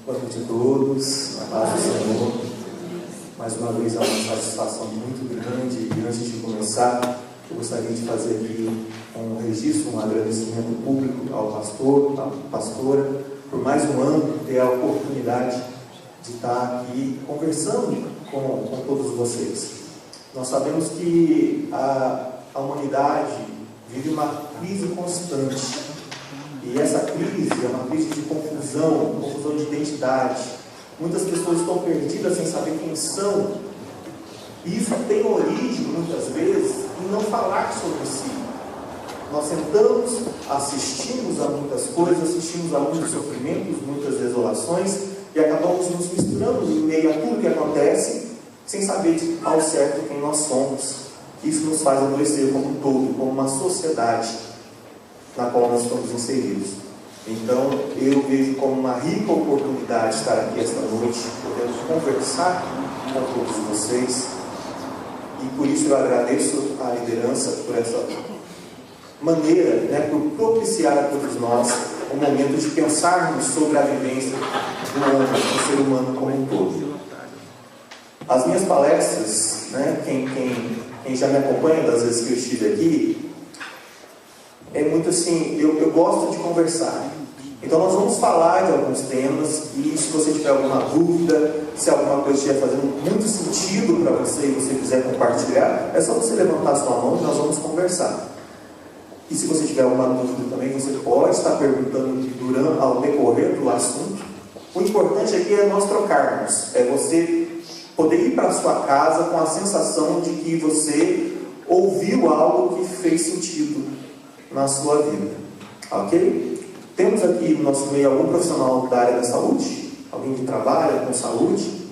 Boa noite a todos, a paz do Senhor. Mais uma vez é uma satisfação muito grande e antes de começar, eu gostaria de fazer aqui um registro, um agradecimento público ao pastor, à pastora, por mais um ano ter a oportunidade de estar aqui conversando com todos vocês. Nós sabemos que a humanidade vive uma crise constante. E essa crise é uma crise de confusão de identidade. Muitas pessoas estão perdidas sem saber quem são. E isso tem origem, muitas vezes, em não falar sobre si. Nós sentamos, assistimos a muitas coisas, assistimos a muitos sofrimentos, muitas desolações, e acabamos nos misturando em meio a tudo que acontece, sem saber ao certo quem nós somos. Isso nos faz adoecer como um todo, como uma sociedade na qual nós estamos inseridos. Então, eu vejo como uma rica oportunidade estar aqui esta noite, podendo conversar com todos vocês, e por isso eu agradeço a liderança por essa maneira, por propiciar a todos nós um momento de pensarmos sobre a vivência do homem, do ser humano como um todo. As minhas palestras, quem já me acompanha das vezes que eu estive aqui, é muito assim, eu gosto de conversar. Então nós vamos falar de alguns temas, e se você tiver alguma dúvida, se alguma coisa estiver fazendo muito sentido para você e você quiser compartilhar, é só você levantar a sua mão e nós vamos conversar. E se você tiver alguma dúvida também, você pode estar perguntando ao decorrer do assunto. O importante aqui é nós trocarmos, é você poder ir para a sua casa com a sensação de que você ouviu algo que fez sentido na sua vida, ok? Temos aqui no nosso meio algum profissional da área da saúde? Alguém que trabalha com saúde?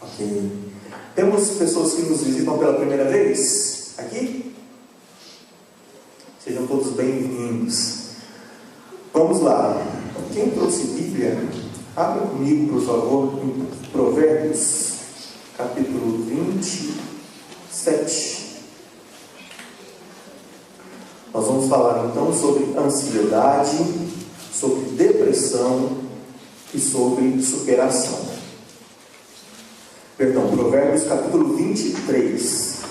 Ok. Temos pessoas que nos visitam pela primeira vez aqui? Sejam todos bem-vindos. Vamos lá. Quem trouxe Bíblia, abra comigo, por favor, em Provérbios, capítulo 27. Nós vamos falar então sobre ansiedade, sobre depressão e sobre superação. Perdão, Provérbios capítulo 23.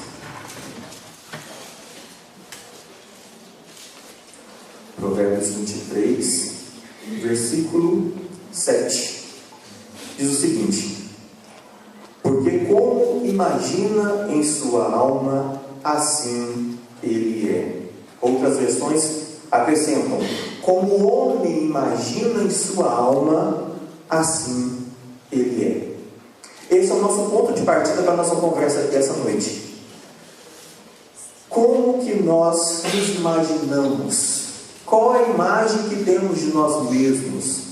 Provérbios 23, versículo 7. Diz o seguinte: porque como imagina em sua alma, assim ele é. Outras versões acrescentam: como o homem imagina em sua alma, assim ele é. Esse é o nosso ponto de partida para a nossa conversa aqui essa noite. Como que nós nos imaginamos? Qual a imagem que temos de nós mesmos?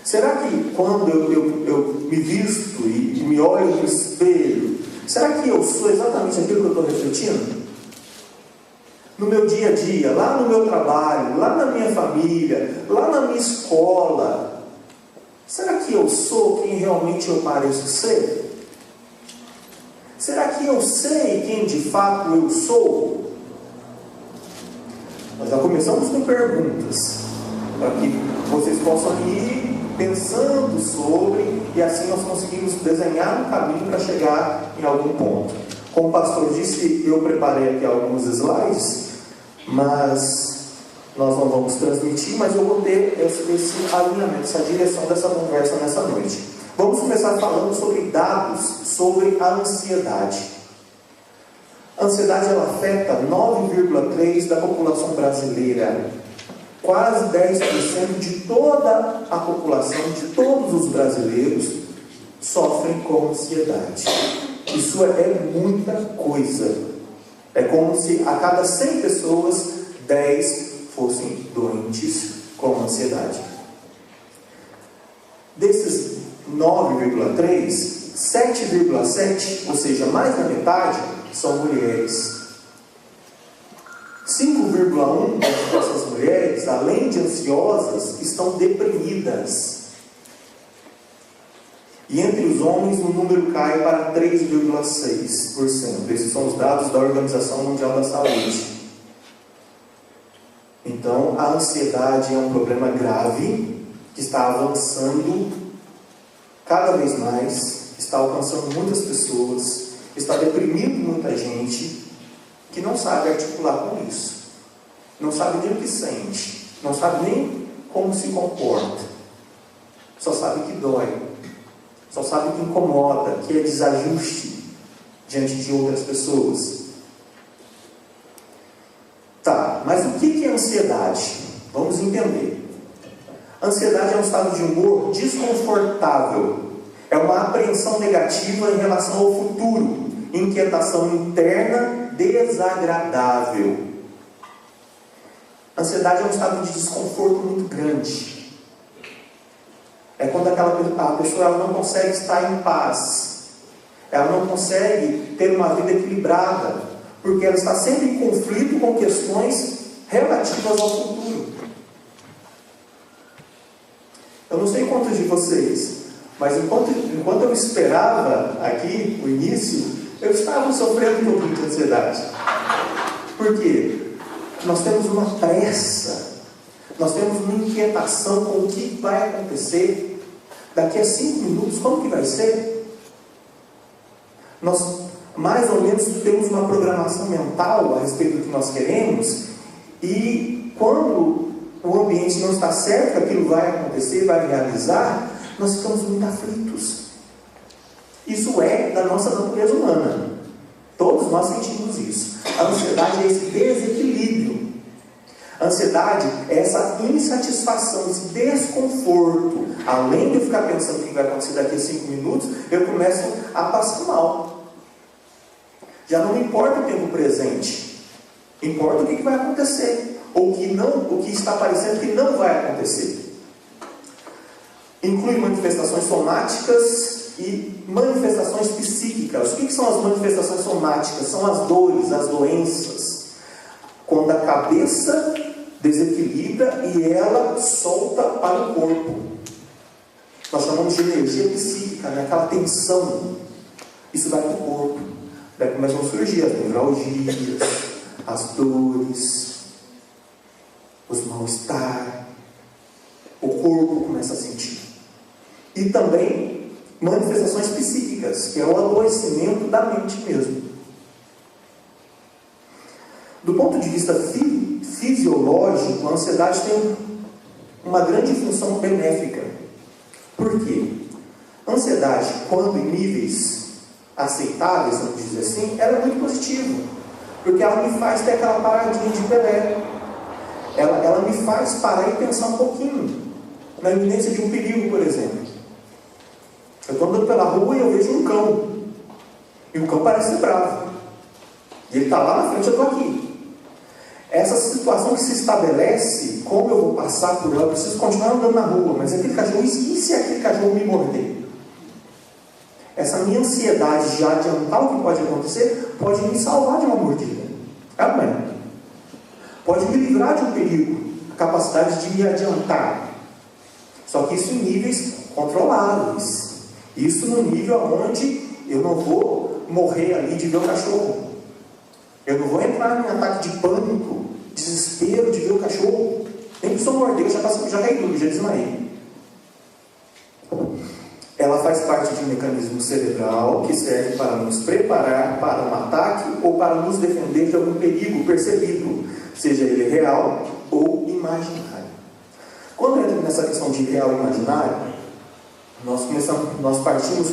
Será que quando eu me visto e me olho no espelho, será que eu sou exatamente aquilo que eu estou refletindo? No meu dia a dia, lá no meu trabalho, lá na minha família, lá na minha escola, será que eu sou quem realmente eu pareço ser? Será que eu sei quem de fato eu sou? Nós já começamos com perguntas, para que vocês possam ir pensando sobre, e assim nós conseguimos desenhar um caminho para chegar em algum ponto. Como o pastor disse, eu preparei aqui alguns slides, mas nós não vamos transmitir, mas eu vou ter esse alinhamento, essa direção dessa conversa nessa noite. Vamos começar falando sobre dados sobre a ansiedade. A ansiedade ela afeta 9,3% da população brasileira. Quase 10% de toda a população, de todos os brasileiros, sofrem com ansiedade. Isso é muita coisa. É como se a cada 100 pessoas, 10 fossem doentes com ansiedade. Desses 9,3, 7,7, ou seja, mais da metade, são mulheres. 5,1 dessas mulheres, além de ansiosas, estão deprimidas. E entre os homens o número cai para 3,6%. Esses são os dados da Organização Mundial da Saúde. Então, a ansiedade é um problema grave que está avançando cada vez mais, está alcançando muitas pessoas, está deprimindo muita gente que não sabe articular com isso, não sabe nem o que sente, não sabe nem como se comporta, só sabe que dói, só sabe que incomoda, que é desajuste diante de outras pessoas. Tá, mas o que é ansiedade? Vamos entender. Ansiedade é um estado de humor desconfortável, é uma apreensão negativa em relação ao futuro, inquietação interna desagradável. Ansiedade é um estado de desconforto muito grande. É quando a pessoa ela não consegue estar em paz, ela não consegue ter uma vida equilibrada, porque ela está sempre em conflito com questões relativas ao futuro. Eu não sei quantos de vocês, mas enquanto eu esperava aqui o início, eu estava sofrendo um pouquinho de ansiedade. Por quê? Nós temos uma pressa, nós temos uma inquietação com o que vai acontecer daqui a 5 minutos, como que vai ser? Nós mais ou menos temos uma programação mental a respeito do que nós queremos, e quando o ambiente não está certo, aquilo vai acontecer, vai realizar, nós ficamos muito aflitos. Isso é da nossa natureza humana. Todos nós sentimos isso. A ansiedade é esse desequilíbrio. A ansiedade é essa insatisfação, esse desconforto. Além de eu ficar pensando o que vai acontecer daqui a 5 minutos, eu começo a passar mal. Já não me importa o tempo presente. Importa o que vai acontecer. Ou o que está parecendo que não vai acontecer. Inclui manifestações somáticas e manifestações psíquicas. O que são as manifestações somáticas? São as dores, as doenças. Quando a cabeça desequilibra e ela solta para o corpo. Nós chamamos de energia psíquica, né? Aquela tensão. Isso vai para o corpo. Daí começam a surgir as nevralgias, as dores, os mal-estar. O corpo começa a sentir. E também manifestações psíquicas, que é o adoecimento da mente mesmo. Do ponto de vista fisiológico, a ansiedade tem uma grande função benéfica. Por quê? A ansiedade, quando em níveis aceitáveis, vamos dizer assim, ela é muito positiva, porque ela me faz ter aquela paradinha de Pelé. Ela me faz parar e pensar um pouquinho na iminência de um perigo, por exemplo. Eu estou andando pela rua e eu vejo um cão, e o cão parece bravo, e ele está lá na frente, eu estou aqui. Essa situação que se estabelece, como eu vou passar por ela, eu preciso continuar andando na rua, mas aquele cachorro, e se aquele cachorro me morder? Essa minha ansiedade de adiantar o que pode acontecer, pode me salvar de uma mordida. Amém? Pode me livrar de um perigo, a capacidade de me adiantar. Só que isso em níveis controláveis. Isso no nível onde eu não vou morrer ali de ver o cachorro. Eu não vou entrar em ataque de pânico, desespero de ver o cachorro. Nem que só morder, eu já caí duro, já desmaiei. Ela faz parte de um mecanismo cerebral que serve para nos preparar para um ataque ou para nos defender de algum perigo percebido, seja ele real ou imaginário. Quando entra nessa questão de real e imaginário, nós partimos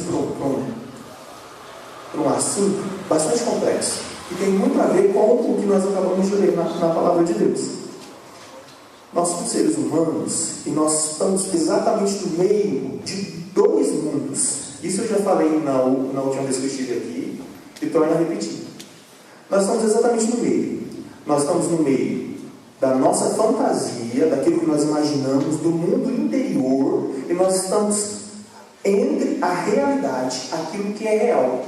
para um assunto bastante complexo, que tem muito a ver com o que nós acabamos de ler na palavra de Deus. Nós somos seres humanos e nós estamos exatamente no meio de 2 mundos. Isso eu já falei na última vez que eu estive aqui e torno a repetir. Nós estamos exatamente no meio. Nós estamos no meio da nossa fantasia, daquilo que nós imaginamos, do mundo interior, e nós estamos entre a realidade, aquilo que é real.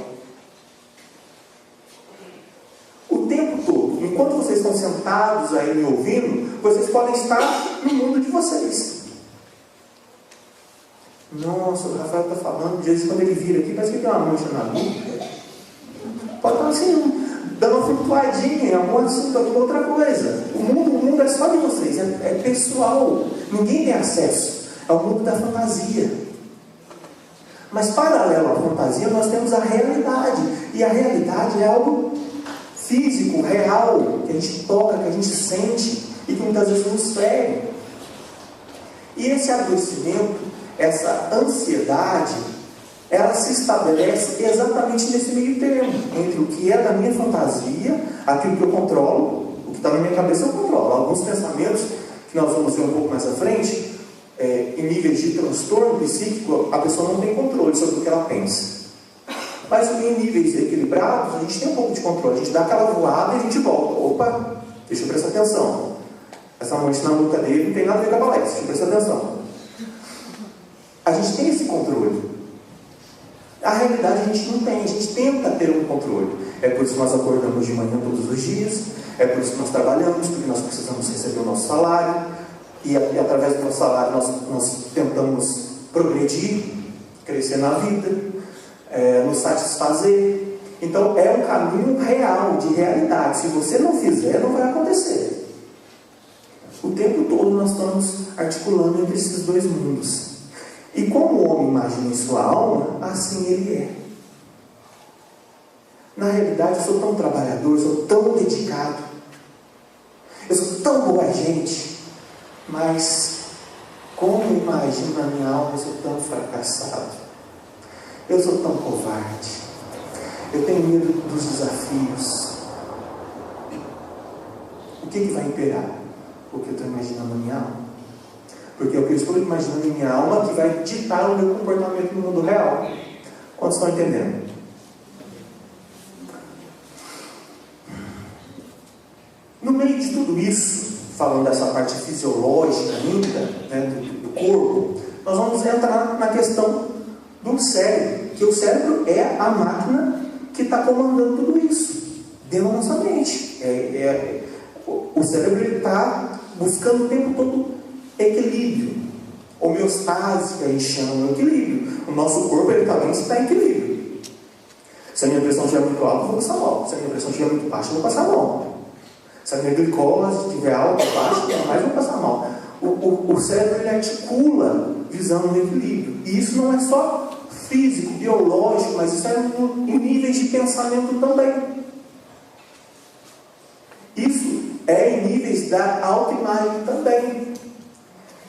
O tempo todo, enquanto vocês estão sentados aí me ouvindo, vocês podem estar no mundo de vocês. Nossa, o Rafael está falando, de vez em quando ele vira aqui, parece que tem uma mancha na nuca. Pode estar assim, dando uma flutuadinha, é um assunto, outra coisa. O mundo é só de vocês, é pessoal. Ninguém tem acesso. É o mundo da fantasia. Mas paralelo à fantasia, nós temos a realidade. E a realidade é algo físico, real, que a gente toca, que a gente sente e que muitas vezes nos fere. E esse adoecimento, essa ansiedade, ela se estabelece exatamente nesse meio termo, entre o que é da minha fantasia, aquilo que eu controlo, o que está na minha cabeça eu controlo. Alguns pensamentos, que nós vamos ver um pouco mais à frente, em níveis de transtorno psíquico, a pessoa não tem controle sobre o que ela pensa. Mas em níveis equilibrados, a gente tem um pouco de controle. A gente dá aquela voada e a gente volta. Opa, deixa eu prestar atenção. Essa mancha na nuca dele não tem nada a ver com a palestra, deixa eu prestar atenção. A gente tem esse controle. A realidade a gente não tem, a gente tenta ter um controle. É por isso que nós acordamos de manhã todos os dias, é por isso que nós trabalhamos, porque nós precisamos receber o nosso salário, e através do nosso salário nós tentamos progredir, crescer na vida, nos satisfazer. Então é um caminho real, de realidade. Se você não fizer, não vai acontecer. O tempo todo nós estamos articulando entre esses dois mundos. E como o homem imagina em sua alma, assim ele é. Na realidade, eu sou tão trabalhador, eu sou tão dedicado, eu sou tão boa gente, mas como imagino na minha alma, eu sou tão fracassado, eu sou tão covarde, eu tenho medo dos desafios. O que vai imperar? O que eu estou imaginando na minha alma? Porque é o que eu estou imaginando em minha alma que vai ditar o meu comportamento no mundo real. Quantos estão entendendo? No meio de tudo isso, falando dessa parte fisiológica ainda, do corpo, nós vamos entrar na questão do cérebro, que o cérebro é a máquina que está comandando tudo isso dentro da nossa mente. O cérebro está buscando o tempo todo equilíbrio, homeostase, que a gente chama de equilíbrio. O nosso corpo também está em equilíbrio. Se a minha pressão estiver muito alta, eu vou passar mal. Se a minha pressão estiver muito baixa, eu vou passar mal. Se a minha glicose estiver alta ou baixa, mais vou passar mal. O cérebro ele articula visando o equilíbrio. E isso não é só físico, biológico, mas isso é em níveis de pensamento também. Isso é em níveis da autoimagem também.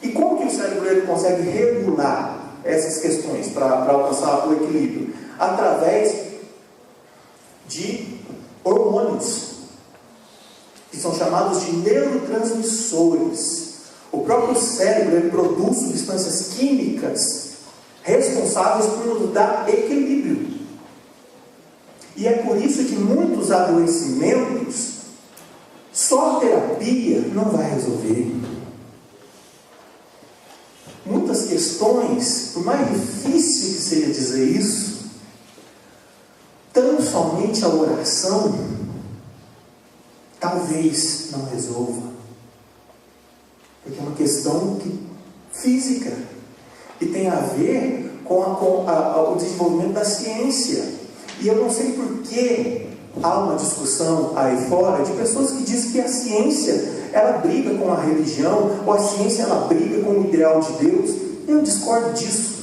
E como que o cérebro ele consegue regular essas questões para alcançar o equilíbrio? Através de hormônios, que são chamados de neurotransmissores. O próprio cérebro ele produz substâncias químicas responsáveis por nos dar equilíbrio. E é por isso que muitos adoecimentos, só a terapia não vai resolver. Muitas questões, por mais difícil que seja dizer isso, tão somente a oração talvez não resolva. Porque é uma questão física e tem a ver com o desenvolvimento da ciência. E eu não sei por que há uma discussão aí fora de pessoas que dizem que a ciência ela briga com a religião, ou a ciência ela briga com o ideal de Deus. Eu discordo disso,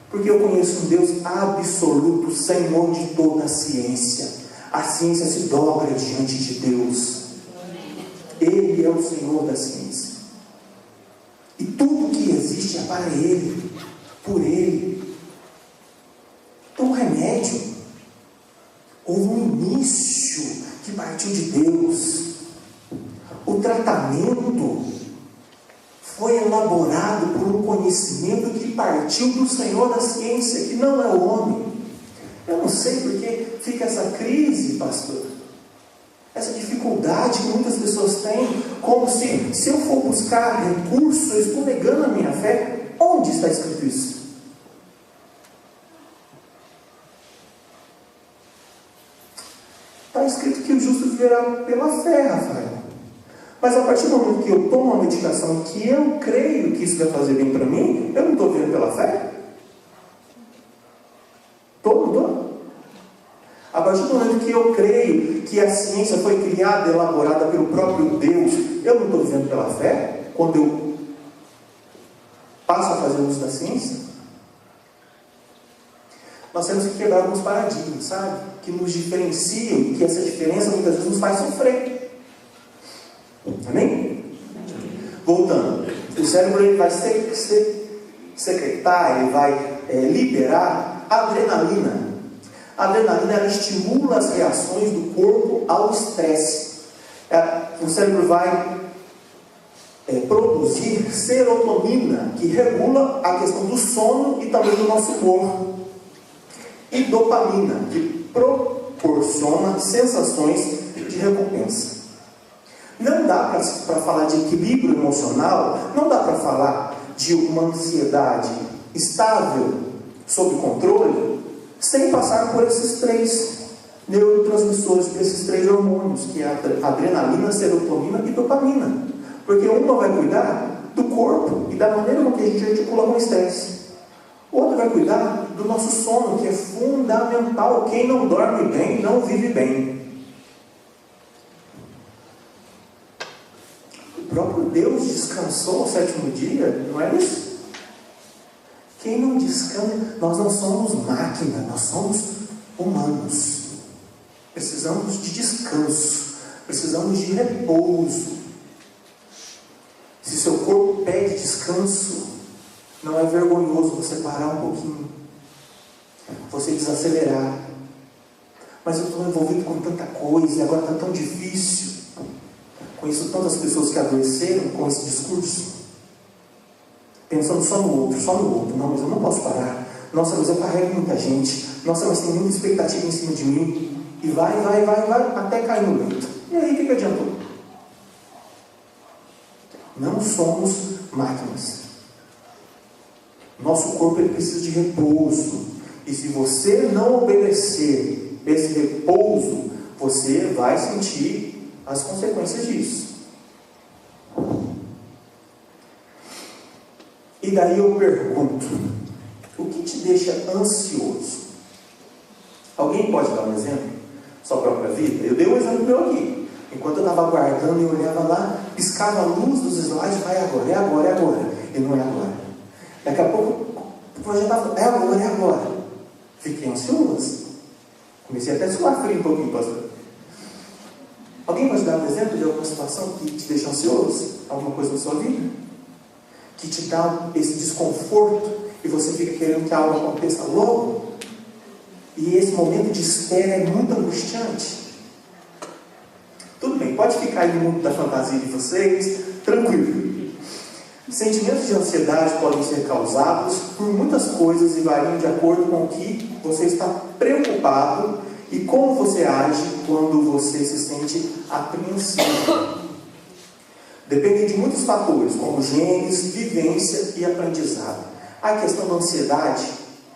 porque eu conheço um Deus absoluto, Senhor de toda a ciência. A ciência se dobra diante de Deus. Ele é o Senhor da ciência, e tudo que existe é para Ele, por Ele. Então o remédio houve um início que partiu de Deus. O tratamento foi elaborado por um conhecimento que partiu do Senhor da ciência, que não é o homem. Eu não sei porque fica essa crise, pastor, essa dificuldade que muitas pessoas têm, como se eu for buscar recursos, eu estou negando a minha fé. Onde está escrito isso? Está escrito que o justo viverá pela fé, Rafael. Mas a partir do momento que eu tomo uma medicação que eu creio que isso vai fazer bem para mim, eu não estou vivendo pela fé? Estou? A partir do momento que eu creio que a ciência foi criada, elaborada pelo próprio Deus, eu não estou vivendo pela fé? Quando eu luz da ciência? Nós temos que quebrar alguns paradigmas, sabe? Que nos diferenciam e que essa diferença muitas vezes nos faz sofrer. Amém? Voltando. O cérebro ele vai secretar, ele vai liberar adrenalina. A adrenalina ela estimula as reações do corpo ao estresse. O cérebro vai produzir serotonina, que regula a questão do sono e também do nosso humor. E dopamina, que proporciona sensações de recompensa. Não dá para falar de equilíbrio emocional, não dá para falar de uma ansiedade estável, sob controle, sem passar por esses 3 neurotransmissores, por esses 3 hormônios, que é a adrenalina, serotonina e dopamina. Porque uma vai cuidar do corpo e da maneira como que a gente articula com o estresse. O outro vai cuidar do nosso sono, que é fundamental. Quem não dorme bem, não vive bem. O próprio Deus descansou ao 7º dia, não é isso? Quem não descansa, nós não somos máquina, nós somos humanos. Precisamos de descanso, precisamos de repouso. Se seu corpo pede descanso, não é vergonhoso você parar um pouquinho, você desacelerar. Mas eu estou envolvido com tanta coisa, e agora está tão difícil. Conheço tantas pessoas que adoeceram com esse discurso, pensando só no outro. Não, mas eu não posso parar. Nossa, mas eu carrego muita gente. Nossa, mas tem muita expectativa em cima de mim. E vai, até cair no leito. E aí, o que adiantou? Não somos máquinas. Nosso corpo ele precisa de repouso. E se você não obedecer esse repouso, você vai sentir as consequências disso. E daí eu pergunto, o que te deixa ansioso? Alguém pode dar um exemplo? Sua própria vida? Eu dei um exemplo meu aqui. Enquanto eu estava aguardando e olhava lá, piscava a luz dos slides, vai agora, é agora. E não é agora. Daqui a pouco o projeto estava, é agora. Fiquei ansioso. Comecei até a suar frio um pouquinho, pastor. Alguém pode dar um exemplo de alguma situação que te deixa ansioso? Alguma coisa na sua vida? Que te dá esse desconforto e você fica querendo que algo aconteça logo? E esse momento de espera é muito angustiante. Tudo bem, pode ficar aí no mundo da fantasia de vocês, tranquilo. Sentimentos de ansiedade podem ser causados por muitas coisas e variam de acordo com o que você está preocupado e como você age quando você se sente apreensivo. Dependem de muitos fatores, como genes, vivência e aprendizado. A questão da ansiedade,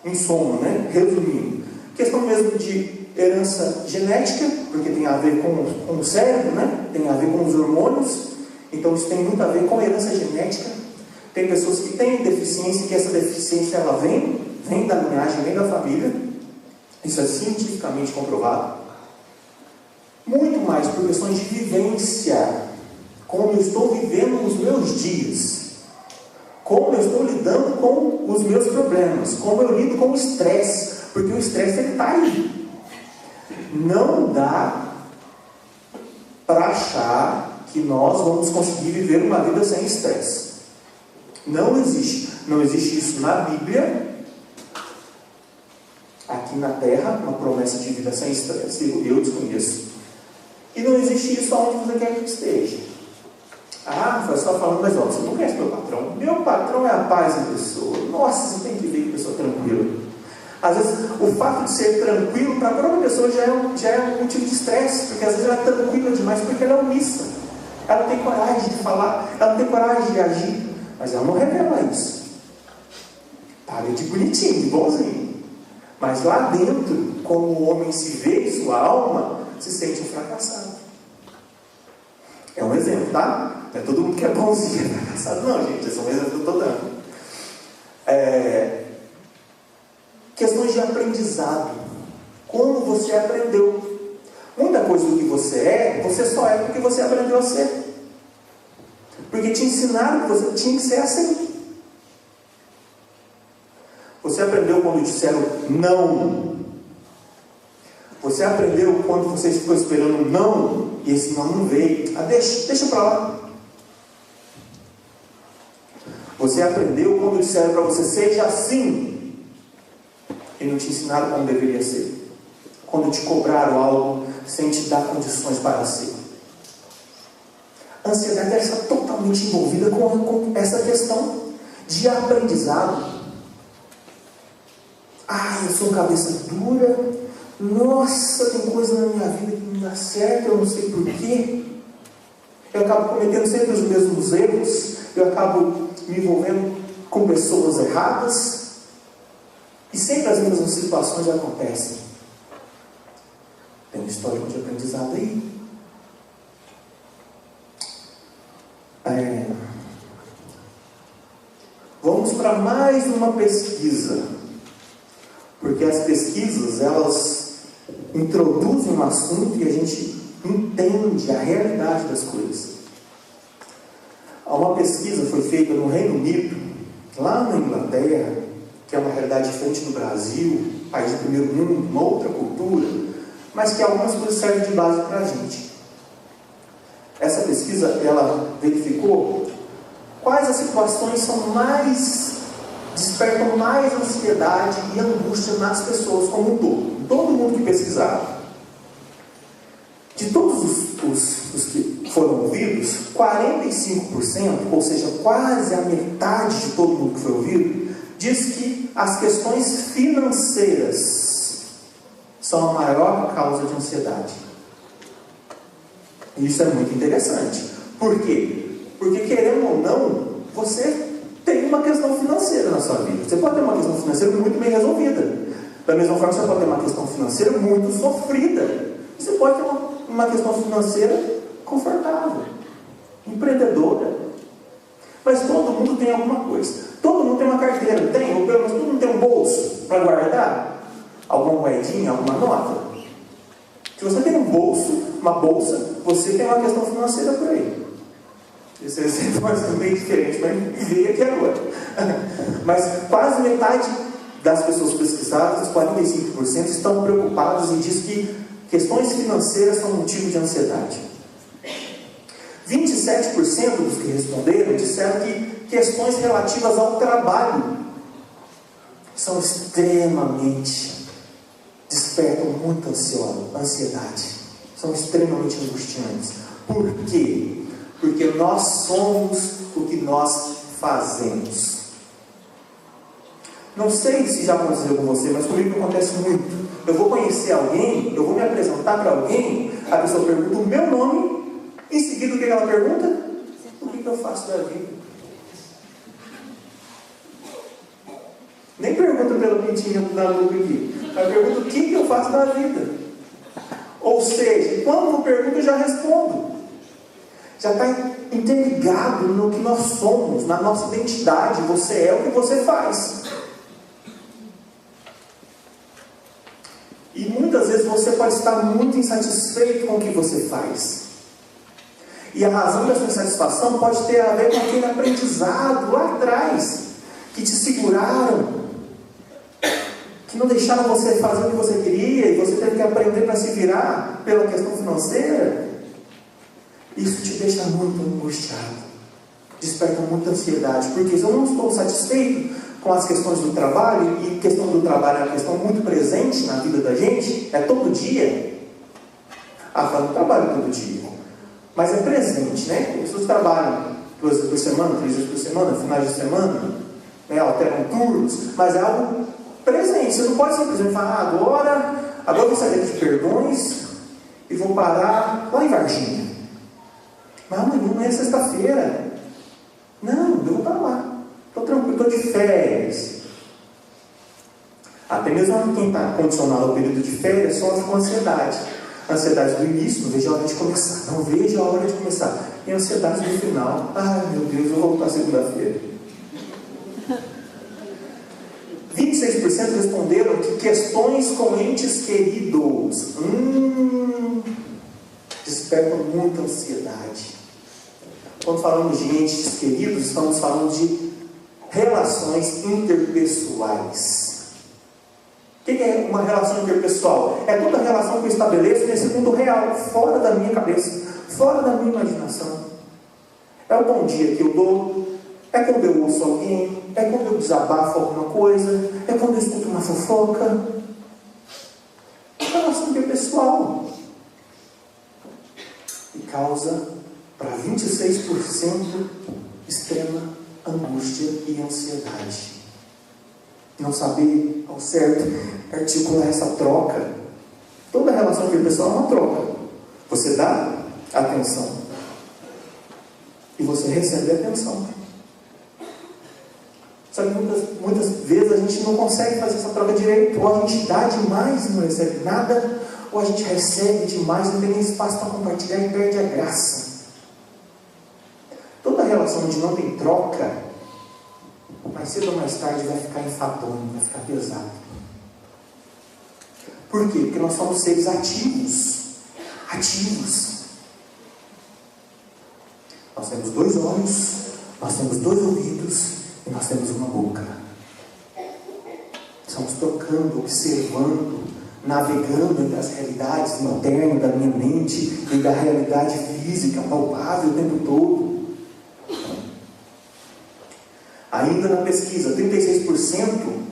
em soma, resumindo, questão mesmo de herança genética, porque tem a ver com o cérebro, tem a ver com os hormônios, então isso tem muito a ver com a herança genética. Tem pessoas que têm deficiência e que essa deficiência ela vem da linhagem, vem da família, isso é cientificamente comprovado. Muito mais por questões de vivência, como eu estou vivendo os meus dias, como eu estou lidando com os meus problemas, como eu lido com o estresse, porque o estresse ele está aí. Não dá para achar que nós vamos conseguir viver uma vida sem estresse. Não existe. Não existe isso na Bíblia. Aqui na Terra, uma promessa de vida sem estresse, eu desconheço. E não existe isso aonde você quer que esteja. Foi só falando, mas você não conhece meu patrão. Meu patrão é a paz em pessoa. Nossa, você tem que ver que pessoa tranquila. Às vezes, o fato de ser tranquilo para a própria pessoa já é um motivo de estresse, porque às vezes ela é tranquila demais porque ela é omissa. Ela não tem coragem de falar, ela não tem coragem de agir, mas ela não revela isso. Paga de bonitinho, de bonzinho. Mas lá dentro, como o homem se vê em sua alma, se sente um fracassado. É um exemplo, tá? Não é todo mundo que é bonzinho, é fracassado, não, gente. Esse é um exemplo que eu estou dando. Questões de aprendizado. Como você aprendeu. Muita coisa do que você só é porque você aprendeu a ser. Porque te ensinaram que você tinha que ser assim. Você aprendeu quando disseram não? Você aprendeu quando você ficou esperando um não e esse não veio? Deixa para lá. Você aprendeu quando disseram para você seja assim e não te ensinaram como deveria ser? Quando te cobraram algo sem te dar condições para ser? A ansiedade deve estar totalmente envolvida com essa questão de aprendizado. Eu sou cabeça dura. Nossa, tem coisa na minha vida que não dá certo, eu não sei porquê. Eu acabo cometendo sempre os mesmos erros. Eu acabo me envolvendo com pessoas erradas. E sempre as mesmas situações acontecem. Tem um histórico de aprendizado aí. Vamos para mais uma pesquisa. Porque as pesquisas, elas introduzem um assunto e a gente entende a realidade das coisas. Uma pesquisa foi feita no Reino Unido, lá na Inglaterra, que é uma realidade diferente do Brasil, país do primeiro mundo, uma outra cultura, mas que algumas coisas servem de base para a gente. Essa pesquisa, ela verificou quais as situações despertam mais ansiedade e angústia nas pessoas como um todo. Todo mundo que pesquisava. De todos os que foram ouvidos, 45%, ou seja, quase a metade de todo mundo que foi ouvido, diz que as questões financeiras são a maior causa de ansiedade. E isso é muito interessante. Por quê? Porque, querendo ou não, você tem uma questão financeira na sua vida. Você pode ter uma questão financeira muito bem resolvida. Da mesma forma, você pode ter uma questão financeira muito sofrida. Você pode ter uma questão financeira confortável, empreendedora. Mas todo mundo tem alguma coisa. Todo mundo tem uma carteira, não tem? Ou pelo menos todo mundo tem um bolso para guardar alguma moedinha, alguma nota. Se você tem um bolso, uma bolsa, você tem uma questão financeira por aí. Esse exemplo vai ser bem diferente, mas me veio aqui agora. Mas quase metade das pessoas pesquisadas, 45%, estão preocupadas e diz que questões financeiras são motivo de ansiedade. 27% dos que responderam disseram que questões relativas ao trabalho são extremamente, despertam muita ansiedade, são extremamente angustiantes. Por quê? Porque nós somos o que nós fazemos. Não sei se já aconteceu com você, mas comigo acontece muito. Eu vou conhecer alguém, eu vou me apresentar para alguém, a pessoa pergunta o meu nome, em seguida o que ela pergunta? O que eu faço da vida? Nem pergunta pelo pintinho da nuca aqui, mas pergunta o que eu faço da vida. Ou seja, quando eu pergunto eu já respondo. Já está interligado no que nós somos, na nossa identidade. Você é o que você faz. E muitas vezes você pode estar muito insatisfeito com o que você faz. E a razão da sua insatisfação pode ter a ver com aquele aprendizado lá atrás, que te seguraram, que não deixaram você fazer o que você queria, e você teve que aprender para se virar pela questão financeira. Isso te deixa muito angustiado, desperta muita ansiedade, porque se eu não estou satisfeito com as questões do trabalho, e a questão do trabalho é uma questão muito presente na vida da gente, é todo dia. Eu não trabalho todo dia, mas é presente, né? As pessoas trabalham 2 vezes por semana, 3 vezes por semana, finais de semana, né? Alternam turnos, mas é algo presente. Você não pode simplesmente falar, agora eu vou sair de Perdões e vou parar lá em Varginha. Mas amanhã é sexta-feira. Não, eu vou para lá. Estou tranquilo, estou de férias. Até mesmo quem está condicionado ao período de férias sofre com ansiedade. Ansiedade do início, não vejo a hora de começar. Não vejo a hora de começar. E ansiedade do final. Ai meu Deus, eu vou voltar segunda-feira. 26% responderam que questões com entes queridos despertam muita ansiedade. Quando falamos de entes queridos, estamos falando de relações interpessoais. O que é uma relação interpessoal? É toda a relação que eu estabeleço nesse mundo real, fora da minha cabeça, fora da minha imaginação. É o bom dia que eu dou, é quando eu ouço alguém, é quando eu desabafo alguma coisa, é quando eu escuto uma fofoca. É relação interpessoal. E causa para 26% extrema angústia e ansiedade. Não saber ao certo articular essa troca. Toda relação interpessoal é uma troca. Você dá atenção e você recebe atenção. Só que muitas vezes a gente não consegue fazer essa troca direito. Ou a gente dá demais e não recebe nada, ou a gente recebe demais e não tem nem espaço para compartilhar e perde a graça. Toda relação onde não tem troca, mais cedo ou mais tarde vai ficar enfadonho, vai ficar pesado. Por quê? Porque nós somos seres ativos. Nós temos 2 olhos, nós temos 2 ouvidos e nós temos uma boca. Estamos trocando, observando, navegando entre as realidades internas da minha mente e da realidade física, palpável o tempo todo. Ainda na pesquisa, 36%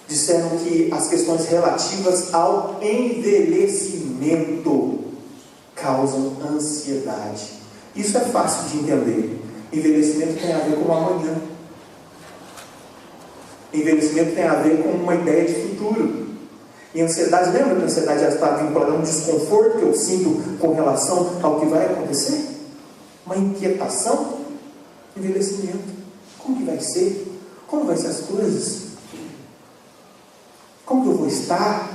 disseram que as questões relativas ao envelhecimento causam ansiedade. Isso é fácil de entender. Envelhecimento tem a ver com o amanhã. Envelhecimento tem a ver com uma ideia de futuro. E ansiedade, lembra que a ansiedade já está vinculada a um desconforto que eu sinto com relação ao que vai acontecer? Uma inquietação? Envelhecimento. Como que vai ser? Como vai ser as coisas? Como que eu vou estar?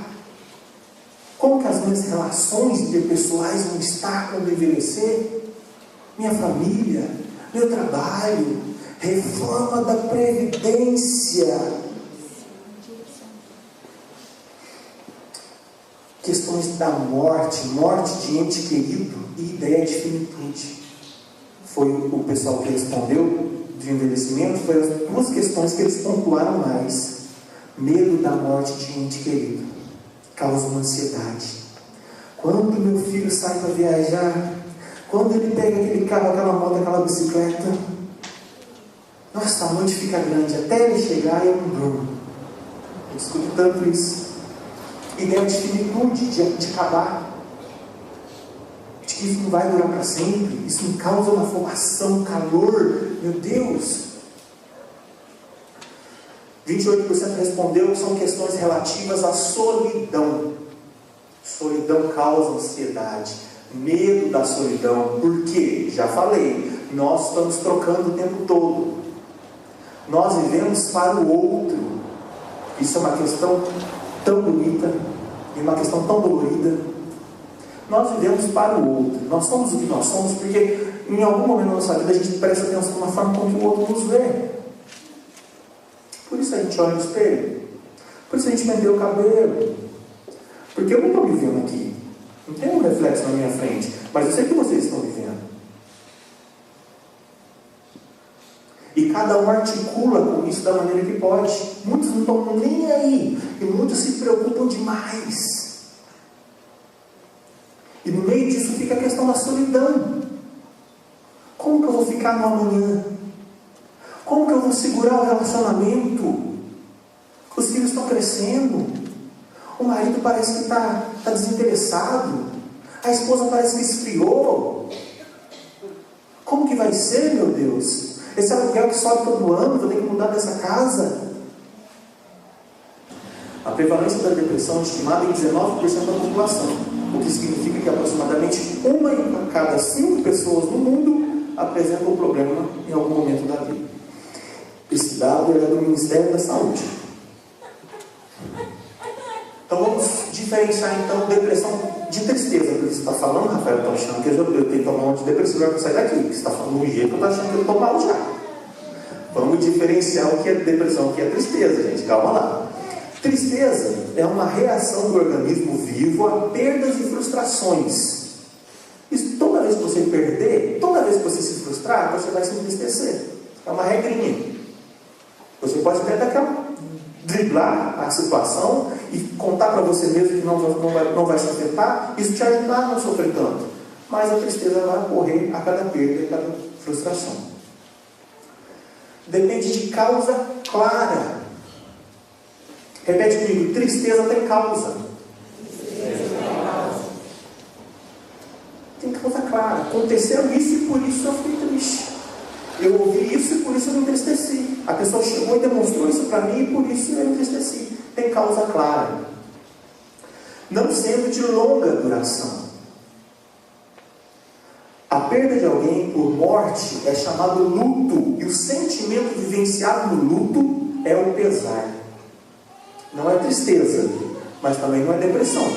Como que as minhas relações interpessoais vão estar quando eu envelhecer? Minha família, meu trabalho, reforma da Previdência. Questões da morte de ente querido e ideia de finitude. Foi o pessoal que respondeu de envelhecimento, foi as 2 questões que eles pontuaram mais. Medo da morte de ente querido causa uma ansiedade. Quando meu filho sai para viajar, quando ele pega aquele carro, aquela moto, aquela bicicleta, nossa, a noite fica grande, até ele chegar eu não durmo. Eu escuto tanto isso. Ideia de finitude, de acabar, de que isso não vai durar para sempre. Isso me causa uma afobação, um calor. Meu Deus! 28% respondeu que são questões relativas à solidão. Solidão causa ansiedade, medo da solidão. Por quê? Já falei, nós estamos trocando o tempo todo. Nós vivemos para o outro. Isso é uma questão tão bonita e uma questão tão dolorida. Nós vivemos para o outro. Nós somos o que nós somos porque em algum momento da nossa vida a gente presta atenção na forma como o outro nos vê. Por isso a gente olha no espelho. Por isso a gente penteu o cabelo. Porque eu não estou vivendo aqui. Não tem um reflexo na minha frente. Mas eu sei que vocês estão vivendo. E cada um articula com isso da maneira que pode. Muitos não estão nem aí. E muitos se preocupam demais. E no meio disso fica a questão da solidão. Como que eu vou ficar no amanhã? Como que eu vou segurar o relacionamento? Os filhos estão crescendo. O marido parece que está desinteressado. A esposa parece que esfriou. Como que vai ser, meu Deus? Esse aluguel que sobe todo ano, vou ter que mudar dessa casa. A prevalência da depressão é estimada em 19% da população, o que significa que aproximadamente 1 em cada 5 pessoas no mundo apresenta um problema em algum momento da vida. Esse dado é do Ministério da Saúde. Então vamos diferenciar então depressão de tristeza. Porque você está falando, Rafael, eu estou achando que eu tenho que tomar um antidepressivo para sair daqui. Você está falando de um jeito que eu estou achando que eu estou mal já. Vamos diferenciar o que é depressão e o que é tristeza, gente. Calma lá. Tristeza é uma reação do organismo vivo a perdas e frustrações. Isso, toda vez que você perder, toda vez que você se frustrar, você vai se entristecer. É uma regrinha. Você pode até driblar a situação e contar para você mesmo que não vai se afetar, isso te ajudar a não sofrer tanto. Mas a tristeza vai ocorrer a cada perda e a cada frustração. Depende de causa clara. Repete comigo: tristeza tem causa. Tem causa clara. Aconteceu isso e por isso eu fiquei triste. Eu ouvi isso e por isso eu me entristeci. A pessoa chegou e demonstrou isso para mim e por isso eu me entristeci. Tem causa clara. Não sendo de longa duração. A perda de alguém por morte é chamado luto. E o sentimento vivenciado no luto é o pesar. Não é tristeza, mas também não é depressão.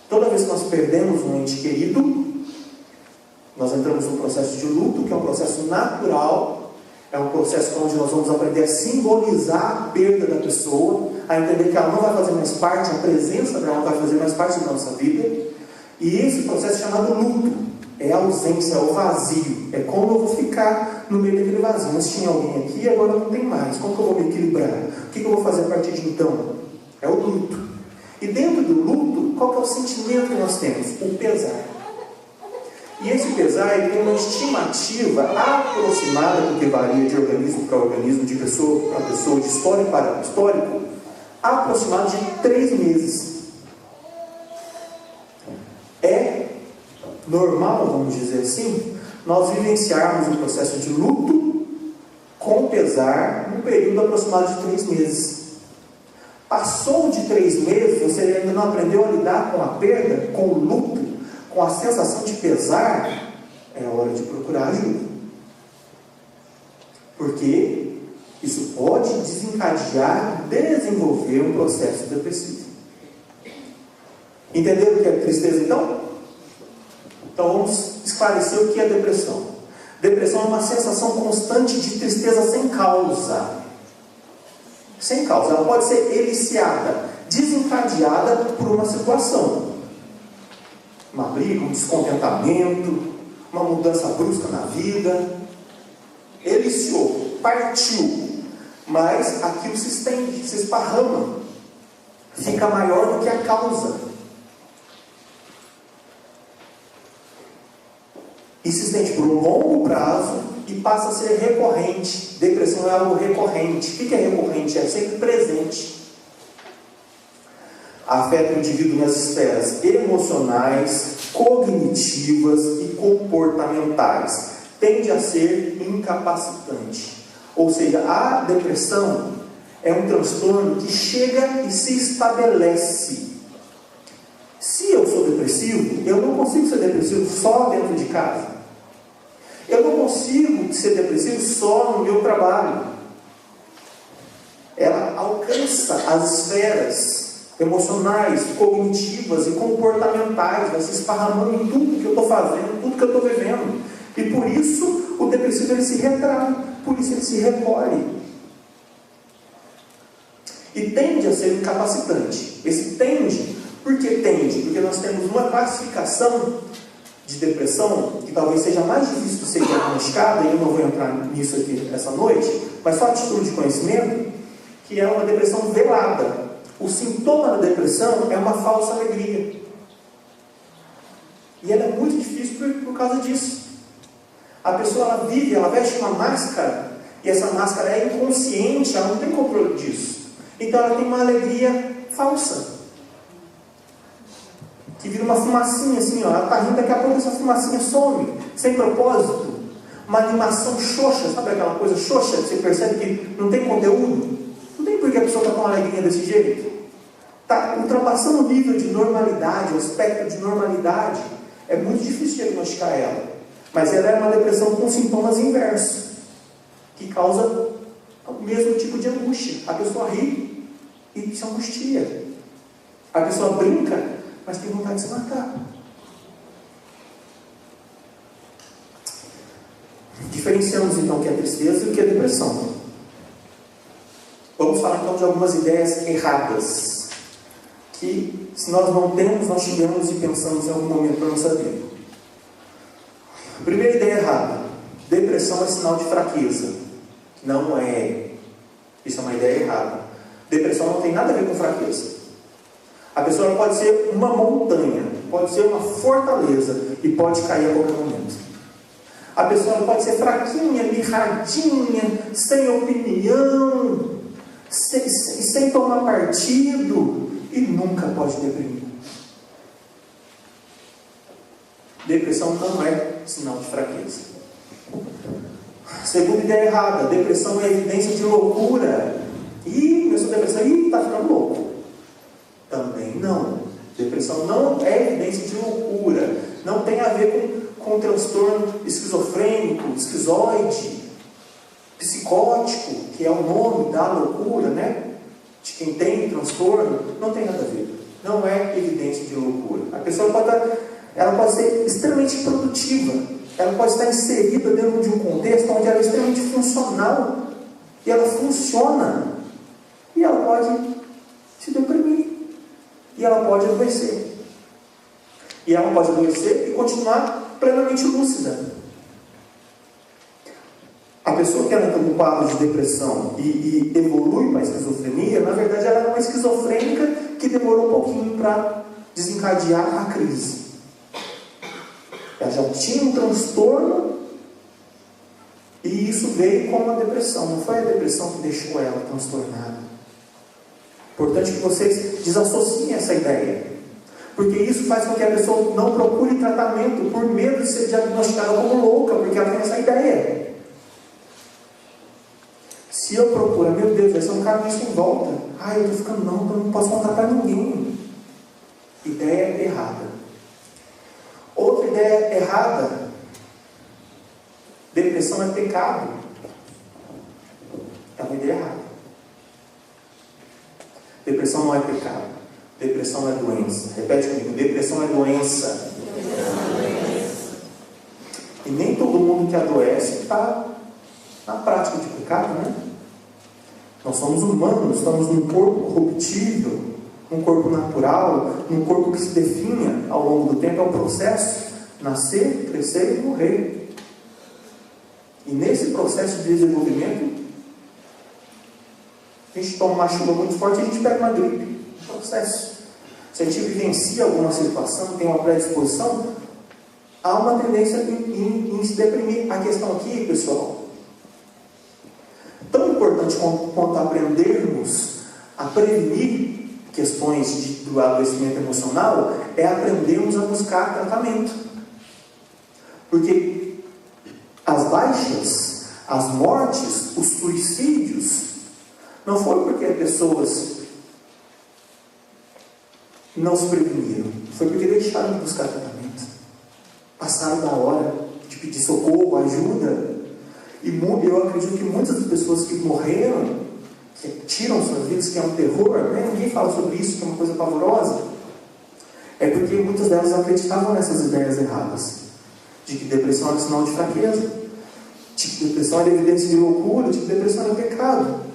Toda vez que nós perdemos um ente querido, nós entramos num processo de luto, que é um processo natural, é um processo onde nós vamos aprender a simbolizar a perda da pessoa, a entender que ela não vai fazer mais parte, a presença dela não vai fazer mais parte da nossa vida, e esse processo é chamado luto, é a ausência, é o vazio, é como eu vou ficar no meio daquele vazio. Mas tinha alguém aqui e agora não tem mais, como que eu vou me equilibrar? O que eu vou fazer a partir de então? É o luto. E dentro do luto, qual que é o sentimento que nós temos? O pesar. E esse pesar ele tem uma estimativa aproximada, porque varia de organismo para organismo, de pessoa para pessoa, de histórico para histórico, aproximado de 3 meses. É normal, vamos dizer assim, nós vivenciarmos um processo de luto com pesar num período aproximado de 3 meses. Passou de 3 meses, você ainda não aprendeu a lidar com a perda, com o luto, com a sensação de pesar, é hora de procurar ajuda. Porque isso pode desencadear, desenvolver um processo depressivo. Entenderam o que é tristeza então? Então vamos esclarecer o que é depressão. Depressão é uma sensação constante de tristeza sem causa. Sem causa, ela pode ser eliciada, desencadeada por uma situação. Uma briga, um descontentamento, uma mudança brusca na vida. Eliciou, partiu, mas aquilo se estende, se esparrama, fica maior do que a causa. E se estende por um longo prazo e passa a ser recorrente. Depressão é algo recorrente. O que é recorrente? É sempre presente. Afeta o indivíduo nas esferas emocionais, cognitivas e comportamentais. Tende a ser incapacitante. Ou seja, a depressão é um transtorno que chega e se estabelece. Se eu sou depressivo, eu não consigo ser depressivo só dentro de casa. Eu não consigo ser depressivo só no meu trabalho. Ela alcança as esferas emocionais, cognitivas e comportamentais, vai se esparramando em tudo que eu estou fazendo, tudo que eu estou vivendo. E por isso o depressivo ele se retrai, por isso ele se recolhe. E tende a ser incapacitante. Esse tende, por que tende? Porque nós temos uma classificação de depressão, que talvez seja mais difícil de ser diagnosticada, e eu não vou entrar nisso aqui essa noite, mas só a título de conhecimento, que é uma depressão velada. O sintoma da depressão é uma falsa alegria. E ela é muito difícil por causa disso. A pessoa ela vive, ela veste uma máscara, e essa máscara é inconsciente, ela não tem controle disso. Então ela tem uma alegria falsa. Que vira uma fumacinha assim, ó. Ela está rindo, daqui a pouco essa fumacinha some, sem propósito. Uma animação xoxa, sabe aquela coisa xoxa que você percebe que não tem conteúdo? Não tem por que a pessoa está com uma alegria desse jeito. Está ultrapassando o nível de normalidade, o aspecto de normalidade. É muito difícil diagnosticar ela. Mas ela é uma depressão com sintomas inversos, que causa o mesmo tipo de angústia. A pessoa ri e se angustia. A pessoa brinca, mas tem vontade de se matar. Diferenciamos então o que é tristeza e o que é depressão. Vamos falar então de algumas ideias erradas, que se nós não temos, nós tivemos e pensamos em algum momento da nossa vida. Primeira ideia errada: depressão é sinal de fraqueza. Não é. Isso é ideia errada. Depressão não tem nada a ver com fraqueza. A pessoa pode ser uma montanha, pode ser uma fortaleza e pode cair a qualquer momento. A pessoa pode ser fraquinha, mirradinha, sem opinião, sem tomar partido e nunca pode deprimir. Depressão não é sinal de fraqueza. Segunda ideia errada: depressão é evidência de loucura. Começou a depressão, está ficando louco. Também não. Depressão não é evidência de loucura. Não tem a ver com transtorno esquizofrênico, esquizoide, psicótico, que é o nome da loucura, né? De quem tem transtorno. Não tem nada a ver. Não é evidência de loucura. A pessoa pode ser extremamente produtiva. Ela pode estar inserida dentro de um contexto onde ela é extremamente funcional. E ela funciona. E ela pode se deprimir. E ela pode adoecer. E ela pode adoecer e continuar plenamente lúcida. A pessoa que entra num quadro de depressão e evolui para a esquizofrenia, na verdade ela é uma esquizofrênica que demorou um pouquinho para desencadear a crise. Ela já tinha um transtorno e isso veio como uma depressão. Não foi a depressão que deixou ela transtornada. Importante que vocês desassociem essa ideia, porque isso faz com que a pessoa não procure tratamento por medo de ser diagnosticada como louca, porque ela tem essa ideia. Se eu procurar, meu Deus, vai ser um caminho sem volta. Eu estou ficando, eu não posso contar para ninguém. Ideia errada. Outra ideia errada: depressão é pecado. É uma ideia errada. Depressão não é pecado. Depressão é doença. Repete comigo: depressão é doença. E nem todo mundo que adoece está na prática de pecado, né? Nós somos humanos, estamos num corpo corruptível, num corpo natural, num corpo que se definha ao longo do tempo. É um processo: nascer, crescer e morrer. E nesse processo de desenvolvimento, a gente toma uma chuva muito forte e a gente pega uma gripe. Processo. Se a gente vivencia alguma situação, tem uma predisposição, há uma tendência em se deprimir. A questão aqui, pessoal, tão importante quanto aprendermos a prevenir questões do adoecimento emocional, é aprendermos a buscar tratamento. Porque as baixas, as mortes, os suicídios, não foi porque as pessoas não se preveniram, foi porque deixaram de buscar tratamento, passaram da hora de pedir socorro, ajuda. E eu acredito que muitas das pessoas que morreram, que tiram suas vidas, que é um terror, né? Ninguém fala sobre isso, que é uma coisa pavorosa, é porque muitas delas acreditavam nessas ideias erradas, de que depressão era sinal de fraqueza, de que depressão era evidência de loucura, de que depressão era pecado.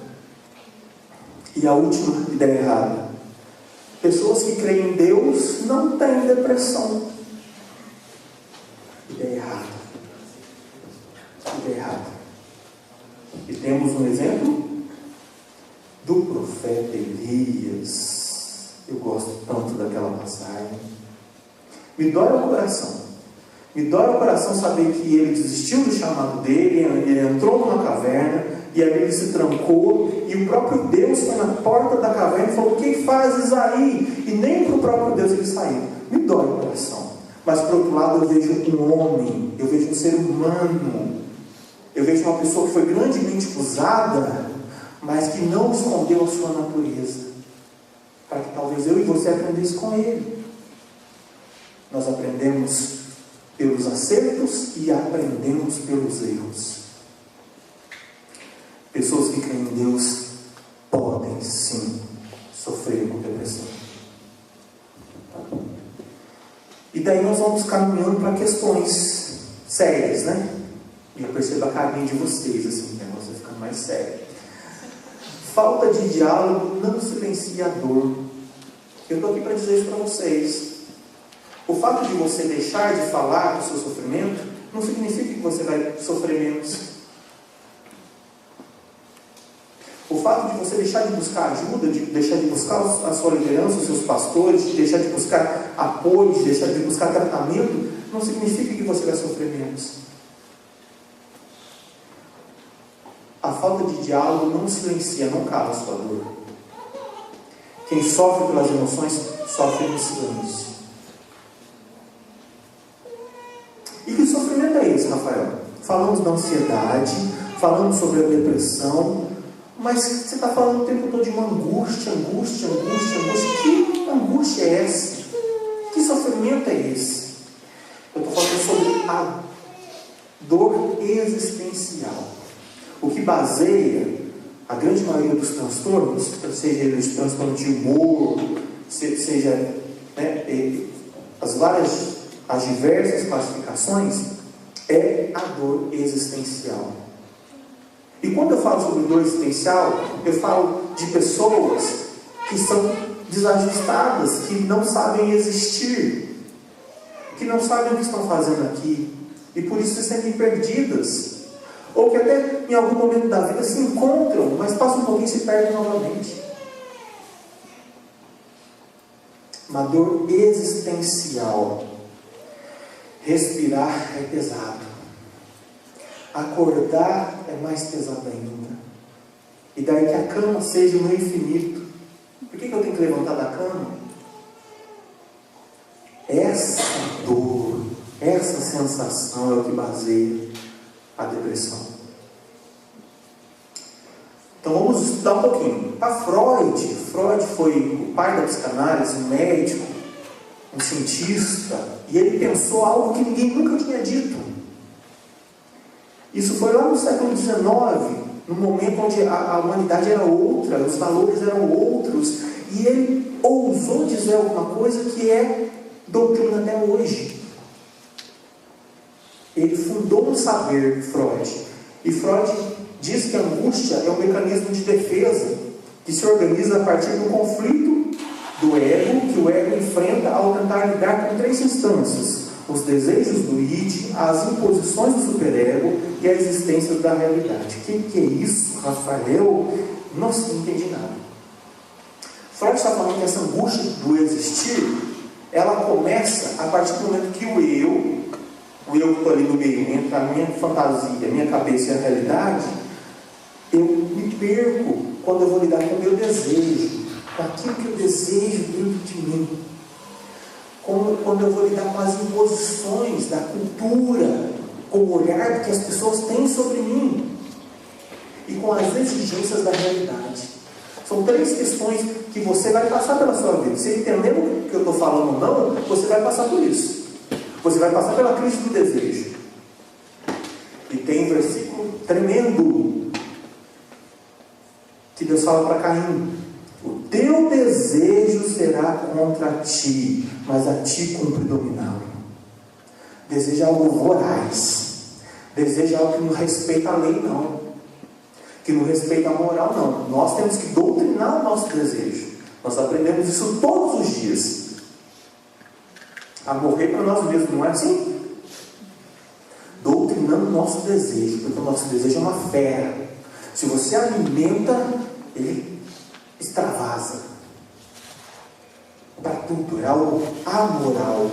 E a última ideia errada: pessoas que creem em Deus não têm depressão. Ideia errada. Ideia errada. E temos um exemplo do profeta Elias. Eu gosto tanto daquela passagem. Me dói o coração. Me dói o coração saber que ele desistiu do chamado dele, ele entrou numa caverna, e aí ele se trancou, e o próprio Deus foi na porta da caverna e falou: o que fazes aí? E nem para o próprio Deus ele saiu. Me dói o coração. Mas por outro lado eu vejo um homem, eu vejo um ser humano, eu vejo uma pessoa que foi grandemente usada, mas que não escondeu a sua natureza, para que talvez eu e você aprendesse com ele. Nós aprendemos pelos acertos e aprendemos pelos erros. Pessoas que creem em Deus podem sim sofrer com depressão. E daí nós vamos caminhando para questões sérias, né? E eu percebo a carinha de vocês, assim, o negócio vai ficando mais sério. Falta de diálogo não silencia a dor. Eu estou aqui para dizer isso para vocês. O fato de você deixar de falar do seu sofrimento não significa que você vai sofrer menos. O fato de você deixar de buscar ajuda, de deixar de buscar a sua liderança, os seus pastores, de deixar de buscar apoio, de deixar de buscar tratamento, não significa que você vai sofrer menos. A falta de diálogo não silencia, não cala a sua dor. Quem sofre pelas emoções, sofre em silêncio. E que sofrimento é esse, Rafael? Falamos da ansiedade, falamos sobre a depressão, mas você está falando o tempo todo de uma angústia. Que angústia é essa? Que sofrimento é esse? Eu estou falando sobre a dor existencial. O que baseia a grande maioria dos transtornos, seja eles transtornos de humor, seja as diversas classificações, é a dor existencial. E quando eu falo sobre dor existencial, eu falo de pessoas que são desajustadas, que não sabem existir, que não sabem o que estão fazendo aqui, e por isso se sentem perdidas, ou que até em algum momento da vida se encontram, mas passam um pouquinho e se perdem novamente. Uma dor existencial. Respirar é pesado. Acordar é mais pesado ainda. E daí que a cama seja no infinito. Por que eu tenho que levantar da cama? Essa dor, essa sensação é o que baseia a depressão. Então vamos estudar um pouquinho. Para Freud foi o pai da psicanálise, um médico, um cientista, e ele pensou algo que ninguém nunca tinha dito. Isso foi lá no século XIX, no momento onde a humanidade era outra, os valores eram outros, e ele ousou dizer alguma coisa que é doutrina até hoje. Ele fundou um saber, Freud, e Freud diz que a angústia é um mecanismo de defesa que se organiza a partir do conflito do ego, que o ego enfrenta ao tentar lidar com três instâncias: os desejos do id, as imposições do superego e a existência da realidade. O que é isso, Rafael? Não entendi nada. Freud está falando que essa angústia do existir, ela começa a partir do momento que o eu que estou ali no meio, entre a minha fantasia, a minha cabeça e a realidade, eu me perco quando eu vou lidar com o meu desejo, com aquilo que eu desejo dentro de mim. Quando eu vou lidar com as imposições da cultura, com o olhar que as pessoas têm sobre mim, e com as exigências da realidade. São três questões que você vai passar pela sua vida. Você entendendo o que eu estou falando ou não, você vai passar por isso. Você vai passar pela crise do desejo. E tem um versículo tremendo que Deus fala para Caim: o teu desejo será contra ti, mas a ti cumpre dominá-lo. Desejo é algo voraz. Desejo é algo que não respeita a lei, não. Que não respeita a moral, não. Nós temos que doutrinar o nosso desejo. Nós aprendemos isso todos os dias. A morrer para nós mesmos, não é assim? Doutrinando o nosso desejo, porque o nosso desejo é uma fera. Se você alimenta, ele extravasa para tudo, é algo amoral.